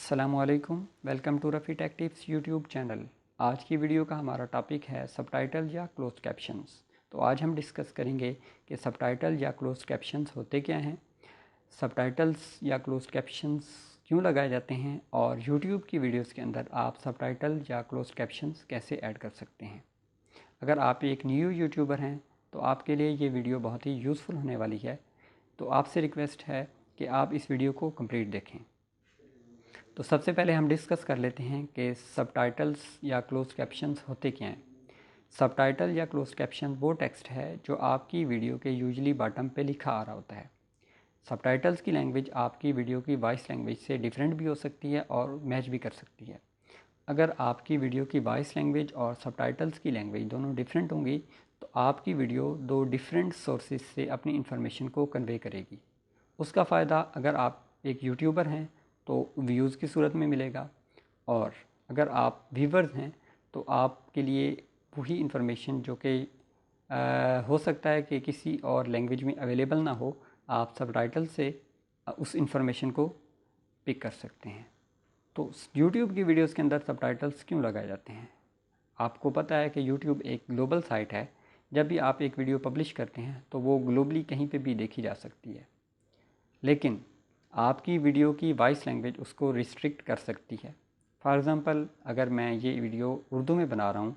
अस्सलामुअलैकुम, welcome to Rafi tech tips YouTube channel. आज की वीडियो का हमारा टॉपिक है सबटाइटल या क्लोज्ड कैप्शंस। तो आज हम डिस्कस करेंगे कि सबटाइटल या क्लोज्ड कैप्शंस होते क्या हैं, सबटाइटल्स या क्लोज्ड कैप्शंस क्यों लगाए जाते हैं और यूट्यूब की वीडियोस के अंदर आप सबटाइटल या क्लोज्ड कैप्शंस कैसे ऐड कर सकते हैं। अगर आप एक न्यू यूट्यूबर हैं तो आपके लिए ये वीडियो बहुत ही यूज़फुल होने वाली है। तो आपसे रिक्वेस्ट है कि आप इस वीडियो को कंप्लीट देखें। तो सबसे पहले हम डिस्कस कर लेते हैं कि सबटाइटल्स या क्लोज कैप्शंस होते क्या हैं। सबटाइटल या क्लोज कैप्शन वो टेक्स्ट है जो आपकी वीडियो के यूजुअली बॉटम पे लिखा आ रहा होता है। सबटाइटल्स की लैंग्वेज आपकी वीडियो की वॉइस लैंग्वेज से डिफरेंट भी हो सकती है और मैच भी कर सकती है। अगर आपकी वीडियो की वॉइस लैंग्वेज और सबटाइटल्स की लैंग्वेज दोनों डिफरेंट होंगी तो आपकी वीडियो दो डिफरेंट सोर्सेज से अपनी इन्फॉर्मेशन को कन्वे करेगी। उसका फ़ायदा अगर आप एक यूट्यूबर हैं तो व्यूज़ की सूरत में मिलेगा, और अगर आप व्यूवर्स हैं तो आपके लिए वही इन्फॉर्मेशन जो कि हो सकता है कि किसी और लैंग्वेज में अवेलेबल ना हो, आप सबटाइटल से उस इन्फॉर्मेशन को पिक कर सकते हैं। तो यूट्यूब की वीडियोस के अंदर सबटाइटल्स क्यों लगाए जाते हैं? आपको पता है कि यूट्यूब एक ग्लोबल साइट है। जब भी आप एक वीडियो पब्लिश करते हैं तो वो ग्लोबली कहीं पे भी देखी जा सकती है, लेकिन आपकी वीडियो की वॉइस लैंग्वेज उसको रिस्ट्रिक्ट कर सकती है। फॉर एग्ज़ाम्पल, अगर मैं ये वीडियो उर्दू में बना रहा हूँ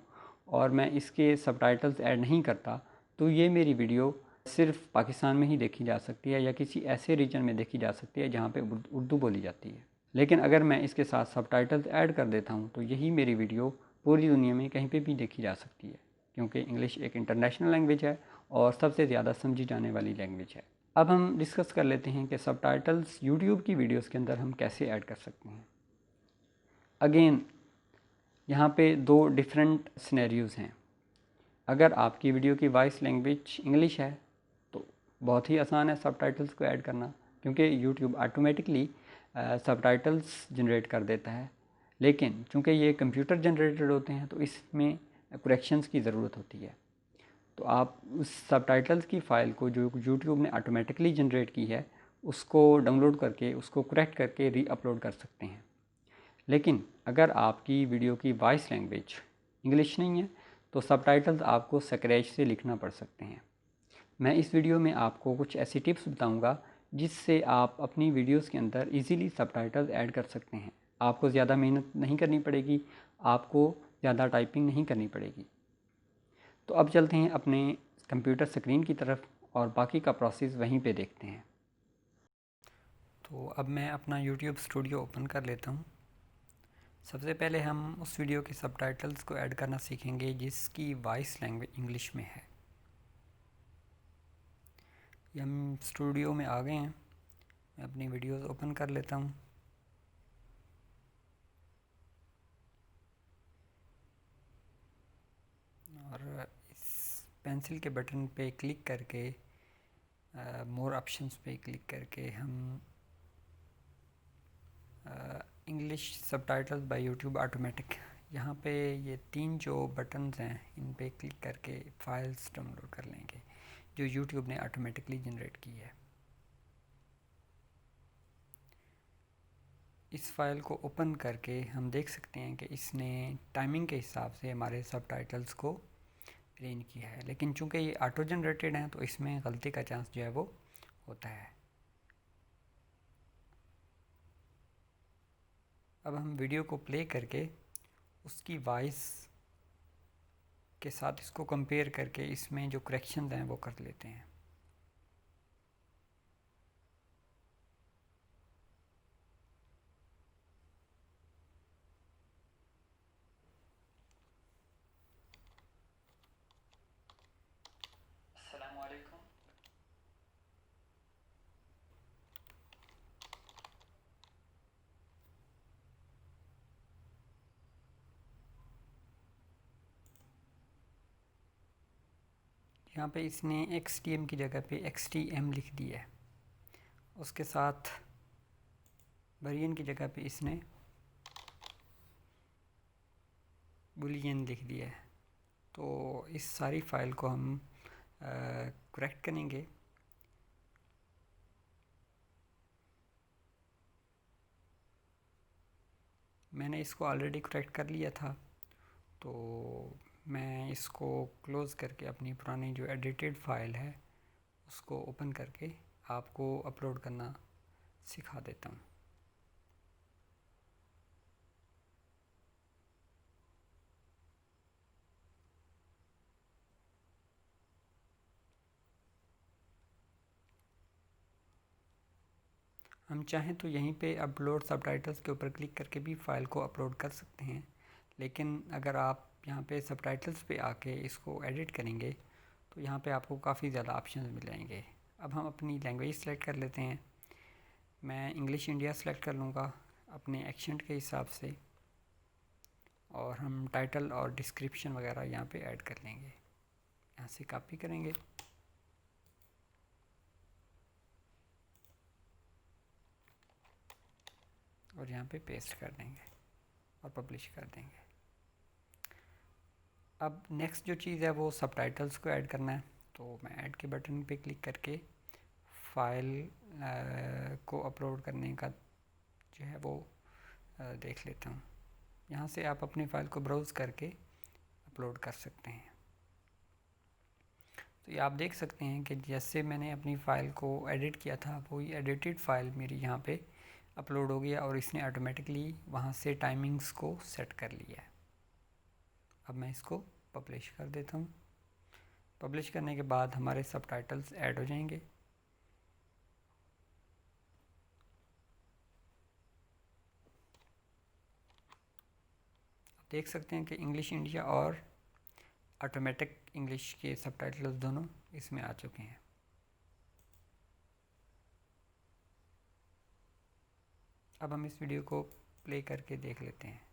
और मैं इसके सबटाइटल्स ऐड नहीं करता तो ये मेरी वीडियो सिर्फ पाकिस्तान में ही देखी जा सकती है या किसी ऐसे रीजन में देखी जा सकती है जहाँ पे उर्दू बोली जाती है। लेकिन अगर मैं इसके साथ सबटाइटल्स ऐड कर देता हूँ तो यही मेरी वीडियो पूरी दुनिया में कहीं पे भी देखी जा सकती है, क्योंकि इंग्लिश एक इंटरनेशनल लैंग्वेज है और सबसे ज़्यादा समझी जाने वाली लैंग्वेज है। अब हम डिस्कस कर लेते हैं कि सबटाइटल्स यूट्यूब की वीडियोस के अंदर हम कैसे ऐड कर सकते हैं। अगेन, यहाँ पे दो डिफरेंट सिनेरियोज़ हैं। अगर आपकी वीडियो की वॉइस लैंग्वेज इंग्लिश है तो बहुत ही आसान है सबटाइटल्स को ऐड करना, क्योंकि यूट्यूब ऑटोमेटिकली सबटाइटल्स जनरेट कर देता है। लेकिन चूँकि ये कंप्यूटर जनरेटेड होते हैं तो इसमें करेक्शंस की ज़रूरत होती है। तो आप उस सबटाइटल्स की फ़ाइल को जो यूट्यूब ने ऑटोमेटिकली जनरेट की है उसको डाउनलोड करके उसको करेक्ट करके री अपलोड कर सकते हैं। लेकिन अगर आपकी वीडियो की वॉइस लैंग्वेज इंग्लिश नहीं है तो सबटाइटल्स आपको स्क्रैच से लिखना पड़ सकते हैं। मैं इस वीडियो में आपको कुछ ऐसी टिप्स बताऊंगा जिससे आप अपनी वीडियोस के अंदर इजीली सबटाइटल्स ऐड कर सकते हैं। आपको ज़्यादा मेहनत नहीं करनी पड़ेगी, आपको ज़्यादा टाइपिंग नहीं करनी पड़ेगी। तो अब चलते हैं अपने कंप्यूटर स्क्रीन की तरफ और बाकी का प्रोसेस वहीं पे देखते हैं। तो अब मैं अपना यूट्यूब स्टूडियो ओपन कर लेता हूँ। सबसे पहले हम उस वीडियो के सबटाइटल्स को ऐड करना सीखेंगे जिसकी वॉइस लैंग्वेज इंग्लिश में है। ये हम स्टूडियो में आ गए हैं। मैं अपनी वीडियोस ओपन कर लेता हूँ। और इस पेंसिल के बटन पे क्लिक करके मोर ऑप्शंस पे क्लिक करके हम English subtitles by YouTube automatic, यहाँ पे ये तीन जो बटन्स हैं इन पे क्लिक करके फाइल्स डाउनलोड कर लेंगे जो यूट्यूब ने ऑटोमेटिकली जनरेट की है। इस फाइल को ओपन करके हम देख सकते हैं कि इसने टाइमिंग के हिसाब से हमारे सबटाइटल्स को अरेंज किया है, लेकिन चूंकि ये ऑटो जनरेटेड हैं तो इसमें गलती का चांस जो है वो होता है। अब हम वीडियो को प्ले करके उसकी वॉइस के साथ इसको कंपेयर करके इसमें जो करेक्शंस हैं वो कर लेते हैं। अस्सलामुअलैकुम। यहाँ पे इसने XTM की जगह पे XTM लिख दिया है। उसके साथ बुलियन की जगह पे इसने बुलियन लिख दिया है। तो इस सारी फाइल को हम करेक्ट करेंगे। मैंने इसको ऑलरेडी करेक्ट कर लिया था, तो मैं इसको क्लोज़ करके अपनी पुरानी जो एडिटेड फाइल है उसको ओपन करके आपको अपलोड करना सिखा देता हूँ। हम चाहें तो यहीं पे अपलोड सबटाइटल्स के ऊपर क्लिक करके भी फ़ाइल को अपलोड कर सकते हैं, लेकिन अगर आप यहाँ पे सबटाइटल्स पे आके इसको एडिट करेंगे तो यहाँ पे आपको काफ़ी ज़्यादा ऑप्शंस मिल जाएंगे। अब हम अपनी लैंग्वेज सेलेक्ट कर लेते हैं। मैं इंग्लिश इंडिया सेलेक्ट कर लूँगा अपने एक्सेंट के हिसाब से, और हम टाइटल और डिस्क्रिप्शन वगैरह यहाँ पे ऐड कर लेंगे। यहाँ से कॉपी करेंगे और यहाँ पे पेस्ट कर देंगे और पब्लिश कर देंगे। अब नेक्स्ट जो चीज़ है वो सबटाइटल्स को ऐड करना है, तो मैं ऐड के बटन पे क्लिक करके फ़ाइल को अपलोड करने का जो है वो देख लेता हूँ। यहाँ से आप अपनी फ़ाइल को ब्राउज़ करके अपलोड कर सकते हैं। तो ये आप देख सकते हैं कि जैसे मैंने अपनी फ़ाइल को एडिट किया था वही एडिटेड फ़ाइल मेरी यहाँ पे अपलोड हो गया और इसने ऑटोमेटिकली वहाँ से टाइमिंग्स को सेट कर लिया है। अब मैं इसको पब्लिश कर देता हूँ। पब्लिश करने के बाद हमारे सबटाइटल्स ऐड हो जाएंगे। आप देख सकते हैं कि इंग्लिश इंडिया और ऑटोमेटिक इंग्लिश के सबटाइटल्स दोनों इसमें आ चुके हैं। अब हम इस वीडियो को प्ले करके देख लेते हैं।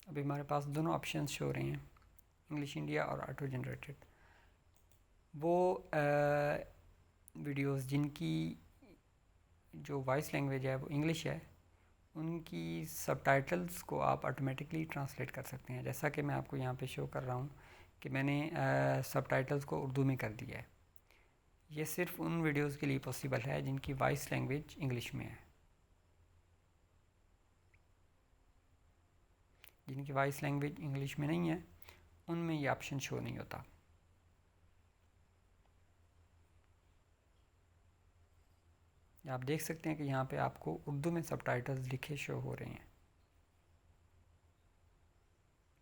अभी हमारे पास दोनों ऑप्शंस शो हो रहे हैं, इंग्लिश इंडिया और ऑटो जनरेटेड। वो वीडियोस जिनकी जो वॉइस लैंग्वेज है वो इंग्लिश है, उनकी सबटाइटल्स को आप ऑटोमेटिकली ट्रांसलेट कर सकते हैं। जैसा कि मैं आपको यहाँ पे शो कर रहा हूँ कि मैंने सबटाइटल्स को उर्दू में कर दिया है। ये सिर्फ उन वीडियोस के लिए पॉसिबल है जिनकी वॉइस लैंग्वेज इंग्लिश में है। जिनकी वॉइस लैंग्वेज इंग्लिश में नहीं है उनमें ये ऑप्शन शो नहीं होता। आप देख सकते हैं कि यहाँ पे आपको उर्दू में सबटाइटल्स लिखे शो हो रहे हैं,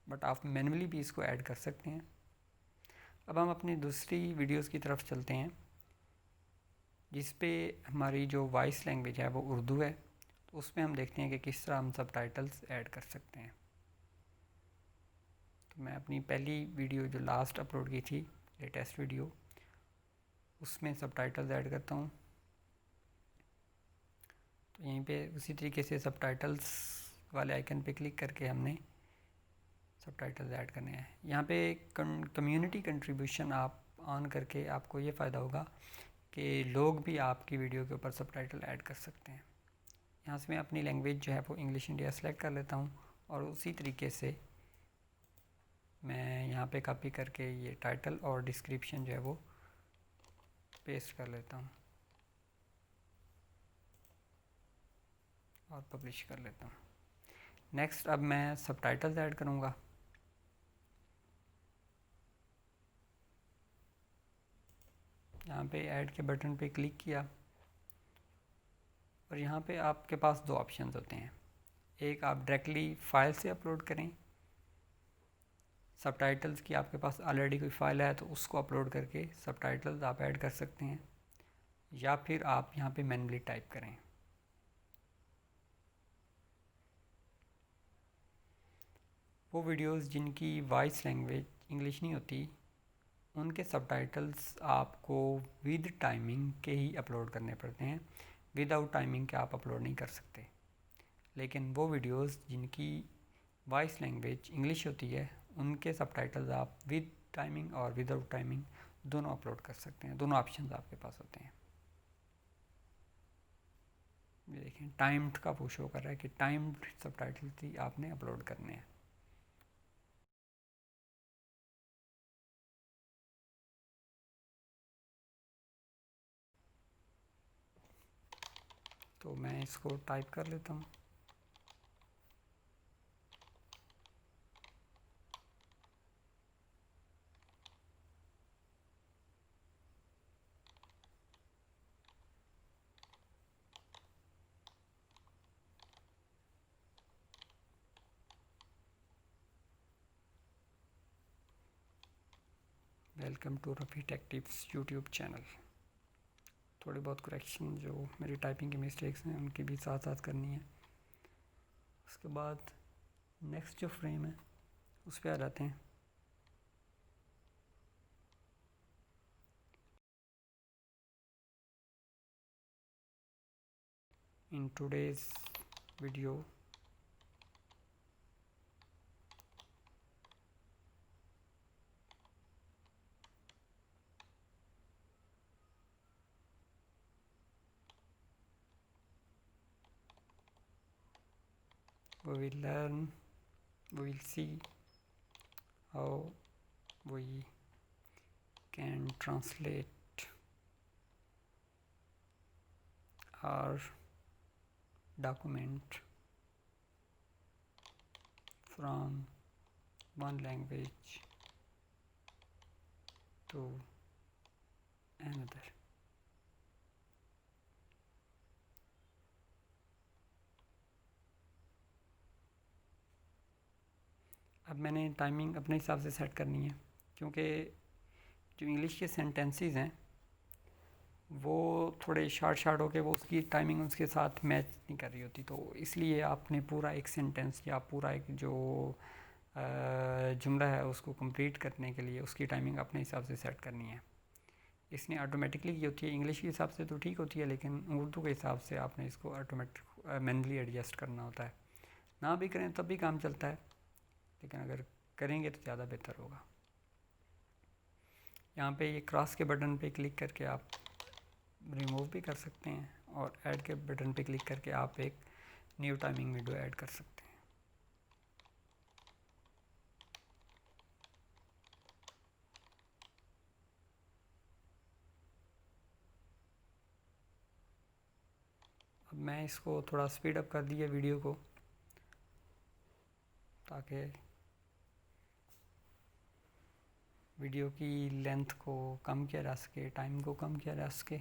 बट आप मैन्युअली भी इसको ऐड कर सकते हैं। अब हम अपनी दूसरी वीडियोस की तरफ चलते हैं जिस पे हमारी जो वॉइस लैंग्वेज है वो उर्दू है। तो उसमें हम देखते हैं कि किस तरह हम सबटाइटल्स ऐड कर सकते हैं। तो मैं अपनी पहली वीडियो जो लास्ट अपलोड की थी, लेटेस्ट वीडियो, उसमें सबटाइटल्स ऐड करता हूँ। तो यहीं पे उसी तरीके से सबटाइटल्स वाले आइकन पे क्लिक करके हमने सबटाइटल्स ऐड करने हैं। यहाँ पे कम्युनिटी कंट्रीब्यूशन आप ऑन करके आपको ये फ़ायदा होगा कि लोग भी आपकी वीडियो के ऊपर सबटाइटल ऐड कर सकते हैं। यहाँ से मैं अपनी लैंग्वेज जो है वो इंग्लिश इंडिया सेलेक्ट कर लेता हूँ और उसी तरीके से मैं यहाँ पे कॉपी करके ये टाइटल और डिस्क्रिप्शन जो है वो पेस्ट कर लेता हूँ और पब्लिश कर लेता हूँ। नेक्स्ट अब मैं सबटाइटल्स ऐड करूँगा। यहाँ पे ऐड के बटन पे क्लिक किया और यहाँ पे आपके पास दो ऑप्शंस होते हैं। एक, आप डायरेक्टली फ़ाइल से अपलोड करें सबटाइटल्स की, आपके पास ऑलरेडी कोई फ़ाइल है तो उसको अपलोड करके सबटाइटल्स आप ऐड कर सकते हैं, या फिर आप यहाँ पे मैन्युअली टाइप करें। वो वीडियोस जिनकी वॉइस लैंग्वेज इंग्लिश नहीं होती उनके सबटाइटल्स आपको विद टाइमिंग के ही अपलोड करने पड़ते हैं। विदाउट टाइमिंग के आप अपलोड नहीं कर सकते। लेकिन वो वीडियोस जिनकी वॉइस लैंग्वेज इंग्लिश होती है उनके सबटाइटल्स आप विद टाइमिंग और विदाउट टाइमिंग दोनों अपलोड कर सकते हैं। दोनों ऑप्शंस आपके पास होते हैं। ये देखें टाइम्ड का वो शो कर रहा है कि टाइम्ड सबटाइटल्स ही आपने अपलोड करने हैं। तो मैं इसको टाइप कर लेता हूँ। Welcome to Rafi tech tips YouTube channel. थोड़ी बहुत करेक्शन जो मेरी टाइपिंग की मिस्टेक्स हैं उनकी भी साथ साथ करनी है। उसके बाद नेक्स्ट जो फ्रेम है उस पर आ जाते हैं। In today's video we will see how we can translate our document from one language to another। अब मैंने टाइमिंग अपने हिसाब से सेट करनी है, क्योंकि जो इंग्लिश के सेंटेंसेस हैं वो थोड़े शार्ट होके वो उसकी टाइमिंग उसके साथ मैच नहीं कर रही होती। तो इसलिए आपने पूरा एक सेंटेंस या पूरा एक जो जुमला है उसको कंप्लीट करने के लिए उसकी टाइमिंग अपने हिसाब से सेट करनी है। इसने ऑटोमेटिकली की होती है, इंग्लिश के हिसाब से तो ठीक होती है, लेकिन उर्दू के हिसाब से आपने इसको ऑटोमेटिक मैनुअली एडजस्ट करना होता है। ना भी करें तब भी काम चलता है, लेकिन अगर करेंगे तो ज़्यादा बेहतर होगा। यहाँ पे ये क्रॉस के बटन पे क्लिक करके आप रिमूव भी कर सकते हैं और ऐड के बटन पे क्लिक करके आप एक न्यू टाइमिंग विंडो ऐड कर सकते हैं। अब मैं इसको थोड़ा स्पीड अप कर दिया वीडियो को, ताकि वीडियो की लेंथ को कम किया जा सके, टाइम को कम किया जा सके।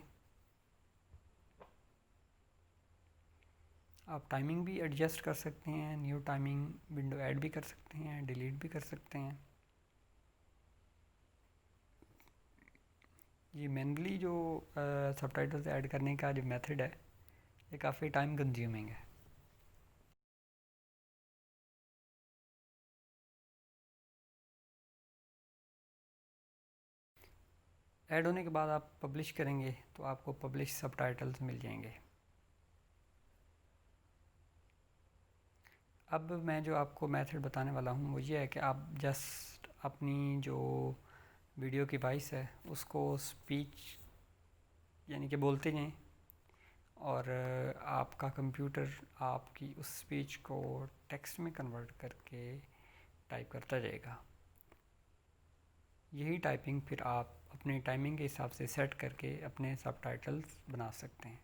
आप टाइमिंग भी एडजस्ट कर सकते हैं, न्यू टाइमिंग विंडो ऐड भी कर सकते हैं, डिलीट भी कर सकते हैं। ये मैनुअली जो सबटाइटल्स ऐड करने का जो मेथड है ये काफ़ी टाइम कंज्यूमिंग है। ऐड होने के बाद आप पब्लिश करेंगे तो आपको पब्लिश सबटाइटल्स मिल जाएंगे। अब मैं जो आपको मेथड बताने वाला हूँ वो ये है कि आप जस्ट अपनी जो वीडियो की वॉइस है उसको स्पीच यानी कि बोलते जाएं, और आपका कंप्यूटर आपकी उस स्पीच को टेक्स्ट में कन्वर्ट करके टाइप करता जाएगा। यही टाइपिंग फिर आप अपने टाइमिंग के हिसाब से सेट करके अपने सबटाइटल्स बना सकते हैं।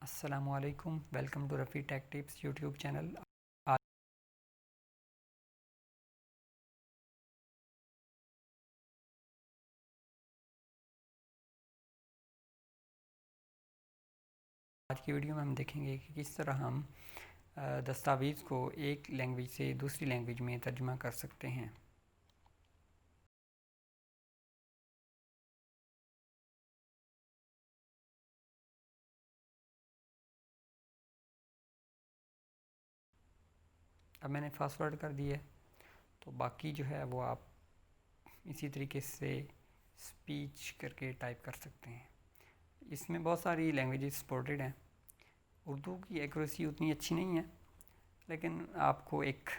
अस्सलामुअलैकुम, welcome to Rafi tech tips YouTube channel. आज की वीडियो में हम देखेंगे कि किस तरह हम दस्तावेज़ को एक लैंग्वेज से दूसरी लैंग्वेज में तर्जुमा कर सकते हैं। अब मैंने फास्ट फॉरवर्ड कर दिया है, तो बाकी जो है वो आप इसी तरीके से स्पीच करके टाइप कर सकते हैं। इसमें बहुत सारी लैंग्वेजेस सपोर्टेड हैं। उर्दू की एक्यूरेसी उतनी अच्छी नहीं है, लेकिन आपको एक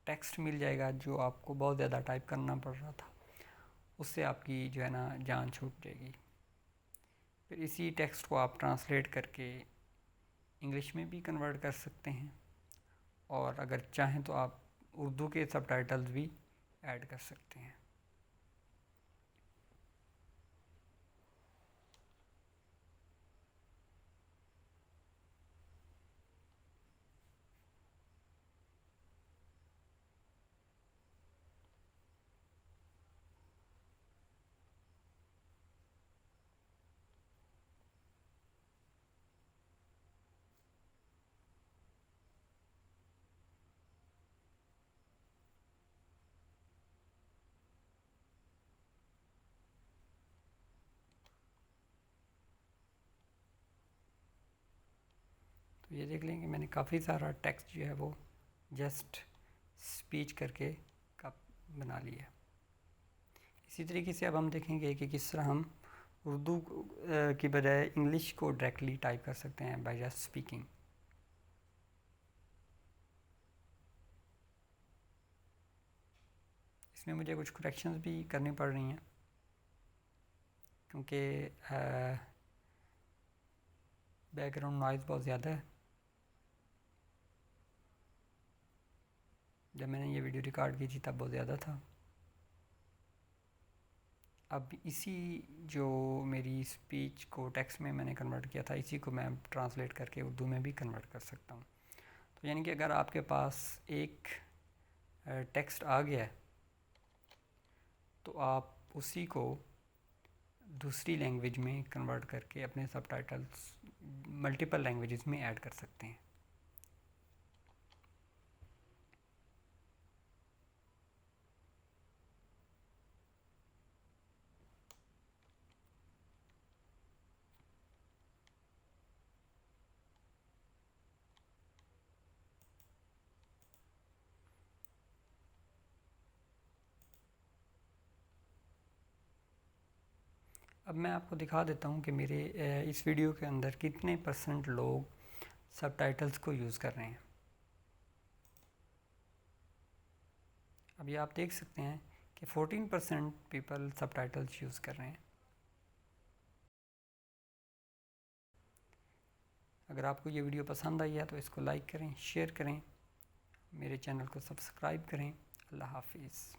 टेक्स्ट मिल जाएगा जो आपको बहुत ज़्यादा टाइप करना पड़ रहा था, उससे आपकी जो है ना जान छूट जाएगी। फिर इसी टेक्स्ट को आप ट्रांसलेट करके इंग्लिश में भी कन्वर्ट कर सकते हैं, और अगर चाहें तो आप उर्दू के सबटाइटल्स भी ऐड कर सकते हैं। तो ये देख लें कि मैंने काफ़ी सारा टेक्स्ट जो है वो जस्ट स्पीच करके का बना लिया। इसी तरीके से अब हम देखेंगे कि किस तरह हम उर्दू की बजाय इंग्लिश को डायरेक्टली टाइप कर सकते हैं बाय जस्ट स्पीकिंग। इसमें मुझे कुछ करेक्शंस भी करनी पड़ रही हैं, क्योंकि बैकग्राउंड नॉइज़ बहुत ज़्यादा है। जब मैंने ये वीडियो रिकॉर्ड की थी तब बहुत ज़्यादा था। अब इसी जो मेरी स्पीच को टेक्स्ट में मैंने कन्वर्ट किया था, इसी को मैं ट्रांसलेट करके उर्दू में भी कन्वर्ट कर सकता हूँ। तो यानी कि अगर आपके पास एक टेक्स्ट आ गया है तो आप उसी को दूसरी लैंग्वेज में कन्वर्ट करके अपने सबटाइटल्स मल्टीपल लैंग्वेजेस में ऐड कर सकते हैं। अब मैं आपको दिखा देता हूँ कि मेरे इस वीडियो के अंदर कितने % लोग सबटाइटल्स को यूज़ कर रहे हैं। अभी आप देख सकते हैं कि 14% पीपल सबटाइटल्स यूज़ कर रहे हैं। अगर आपको ये वीडियो पसंद आई है तो इसको लाइक करें, शेयर करें, मेरे चैनल को सब्सक्राइब करें। अल्लाह हाफिज़।